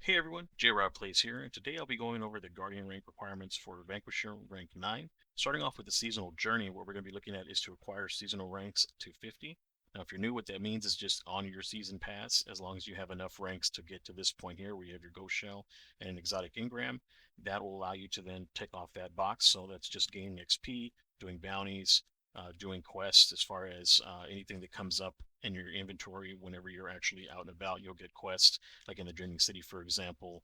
Hey everyone, J-Rob Plays here, and today I'll be going over the Guardian rank requirements for Vanquisher rank 9. Starting off with the seasonal journey, what we're going to be looking at is to acquire seasonal ranks to 50. Now, if you're new, what that means is just on your season pass, as long as you have enough ranks to get to this point here where you have your Ghost Shell and an exotic engram, that will allow you to then tick off that box. So that's just gaining XP, doing bounties, doing quests as far as anything that comes up in your inventory whenever you're actually out and about. You'll get quests like in the Dreaming City, for example.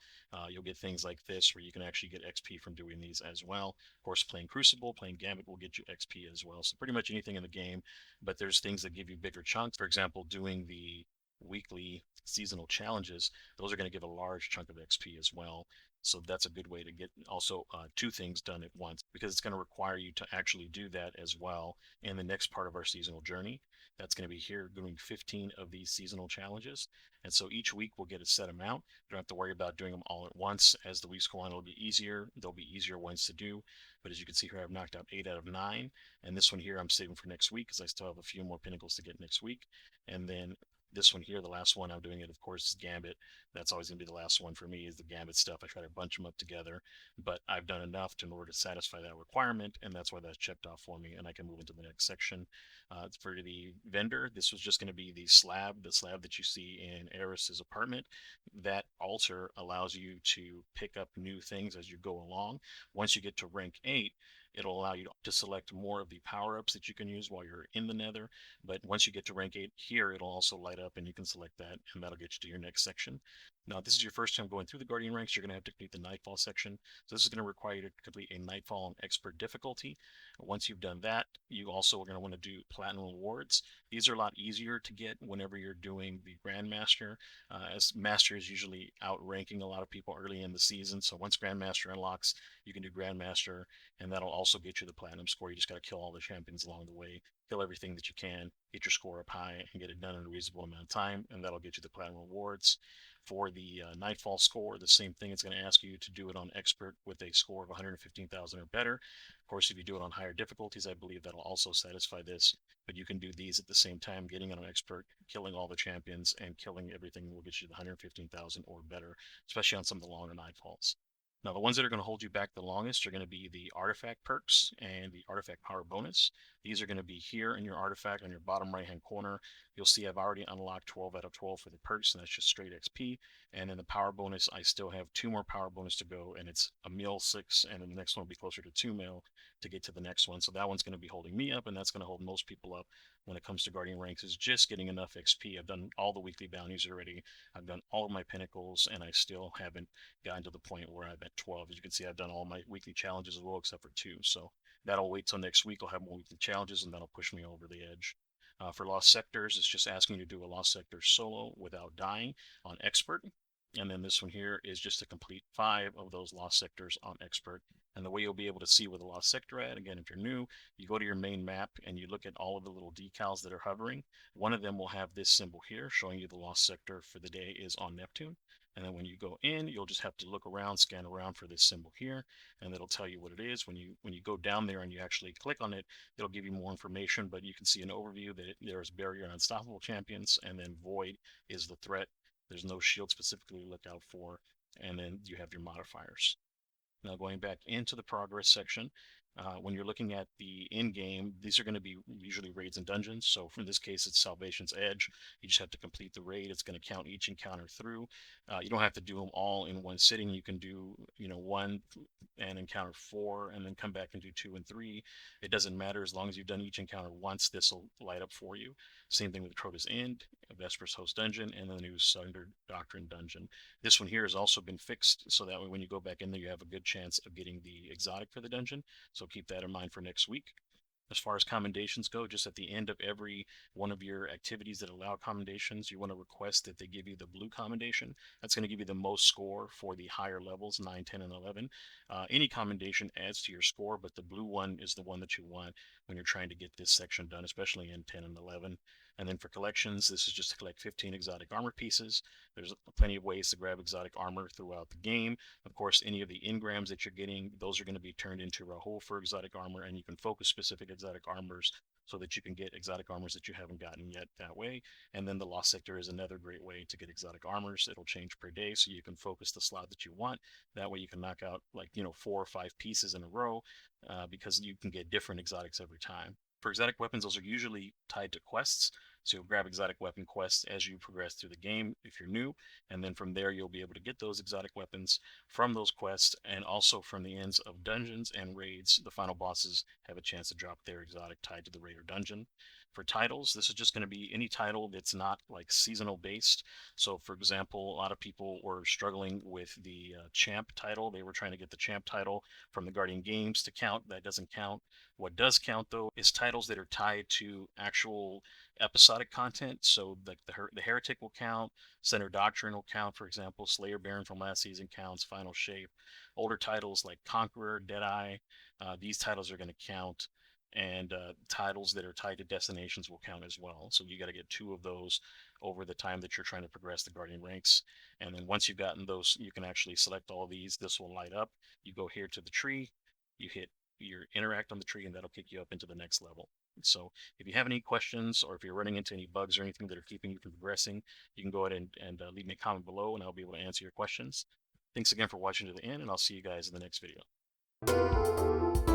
You'll get things like this where you can actually get XP from doing these as well. Of course, playing Crucible, playing Gambit will get you XP as well. So pretty much anything in the game, but there's things that give you bigger chunks. For example, doing the weekly seasonal challenges, those are going to give a large chunk of XP as well. So that's a good way to get also two things done at once, because it's going to require you to actually do that as well in the next part of our seasonal journey. That's going to be here doing 15 of these seasonal challenges. And so each week we'll get a set amount. You don't have to worry about doing them all at once. As the weeks go on, it'll be easier. They'll be easier ones to do. But as you can see here, I've knocked out 8 out of 9. And this one here I'm saving for next week because I still have a few more pinnacles to get next week. And then this one here, the last one I'm doing it, of course, is Gambit. That's always going to be the last one for me, is the Gambit stuff. I try to bunch them up together, but I've done enough in order to satisfy that requirement, and that's why that's checked off for me, and I can move into the next section. For the vendor, this was just going to be the slab that you see in Eris's apartment. That altar allows you to pick up new things as you go along. Once you get to rank 8, it'll allow you to select more of the power-ups that you can use while you're in the nether. But once you get to rank 8 here, it'll also light up and you can select that, and that'll get you to your next section. Now, if this is your first time going through the Guardian ranks, you're going to have to complete the Nightfall section. So this is going to require you to complete a Nightfall on Expert difficulty. Once you've done that, you also are going to want to do Platinum rewards. These are a lot easier to get whenever you're doing the Grandmaster, as Master is usually outranking a lot of people early in the season. So once Grandmaster unlocks, you can do Grandmaster, and that'll also get you the Platinum score. You just got to kill all the champions along the way, kill everything that you can, get your score up high, and get it done in a reasonable amount of time, and that'll get you the Platinum rewards. For the Nightfall score, the same thing. It's going to ask you to do it on Expert with a score of 115,000 or better. Of course, if you do it on higher difficulties, I believe that'll also satisfy this. But you can do these at the same time, getting it on Expert, killing all the champions, and killing everything will get you the 115,000 or better, especially on some of the longer Nightfalls. Now, the ones that are going to hold you back the longest are going to be the artifact perks and the artifact power bonus. These are going to be here in your artifact on your bottom right hand corner. You'll see I've already unlocked 12 out of 12 for the perks, and that's just straight XP. And then the power bonus, I still have 2 more power bonus to go, and it's a mil 6, and then the next one will be closer to 2 mil to get to the next one. So that one's going to be holding me up, and that's going to hold most people up when it comes to Guardian ranks, is just getting enough XP. I've done all the weekly bounties already. I've done all of my pinnacles, and I still haven't gotten to the point where I'm at 12. As you can see, I've done all my weekly challenges as well, except for 2. So that'll wait till next week. I'll have more weekly challenges, and that'll push me over the edge. For Lost Sectors, it's just asking you to do a Lost Sector solo without dying on Expert. And then this one here is just to complete 5 of those Lost Sectors on Expert. And the way you'll be able to see where the Lost Sector at, again, if you're new, you go to your main map and you look at all of the little decals that are hovering. One of them will have this symbol here showing you the Lost Sector for the day is on Neptune. And then when you go in, you'll just have to look around, scan around for this symbol here, and it'll tell you what it is. When you go down there and you actually click on it, it'll give you more information, but you can see an overview that there's Barrier and Unstoppable champions, and then Void is the threat. There's no shield specifically to look out for, and then you have your modifiers. Now going back into the progress section, when you're looking at the in-game, these are going to be usually raids and dungeons. So in this case, it's Salvation's Edge. You just have to complete the raid. It's going to count each encounter through. You don't have to do them all in one sitting. You can do, one and encounter 4, and then come back and do 2 and 3. It doesn't matter as long as you've done each encounter once. This will light up for you. Same thing with Crota's End, Vesper's Host Dungeon, and the new Sunder Doctrine Dungeon. This one here has also been fixed, so that way when you go back in there, you have a good chance of getting the exotic for the dungeon. So keep that in mind for next week. As far as commendations go, just at the end of every one of your activities that allow commendations, you want to request that they give you the blue commendation. That's going to give you the most score for the higher levels, 9, 10, and 11. Any commendation adds to your score, but the blue one is the one that you want when you're trying to get this section done, especially in 10 and 11. And then for collections, this is just to collect 15 exotic armor pieces. There's plenty of ways to grab exotic armor throughout the game. Of course, any of the engrams that you're getting, those are going to be turned into Rahul for exotic armor, and you can focus specific exotic armors so that you can get exotic armors that you haven't gotten yet that way. And then the Lost Sector is another great way to get exotic armors. It'll change per day, so you can focus the slot that you want. That way you can knock out, like, 4 or 5 pieces in a row, because you can get different exotics every time. For exotic weapons, those are usually tied to quests. So you'll grab exotic weapon quests as you progress through the game if you're new, and then from there you'll be able to get those exotic weapons from those quests, and also from the ends of dungeons and raids. The final bosses have a chance to drop their exotic tied to the raid or dungeon. For titles, this is just going to be any title that's not like seasonal based. So for example, a lot of people were struggling with the champ title. They were trying to get the champ title from the Guardian games to count. That doesn't count. What does count though is titles that are tied to actual episodic content. So the Heretic will count, Center Doctrine will count, for example, Slayer Baron from last season counts, Final Shape. Older titles like Conqueror, Deadeye, these titles are going to count, and titles that are tied to destinations will count as well. So you got to get 2 of those over the time that you're trying to progress the Guardian ranks. And then once you've gotten those, you can actually select all these. This will light up. You go here to the tree, you hit your interact on the tree, and that'll kick you up into the next level. So if you have any questions, or if you're running into any bugs or anything that are keeping you from progressing, you can go ahead and leave me a comment below, and I'll be able to answer your questions. Thanks again for watching to the end, and I'll see you guys in the next video.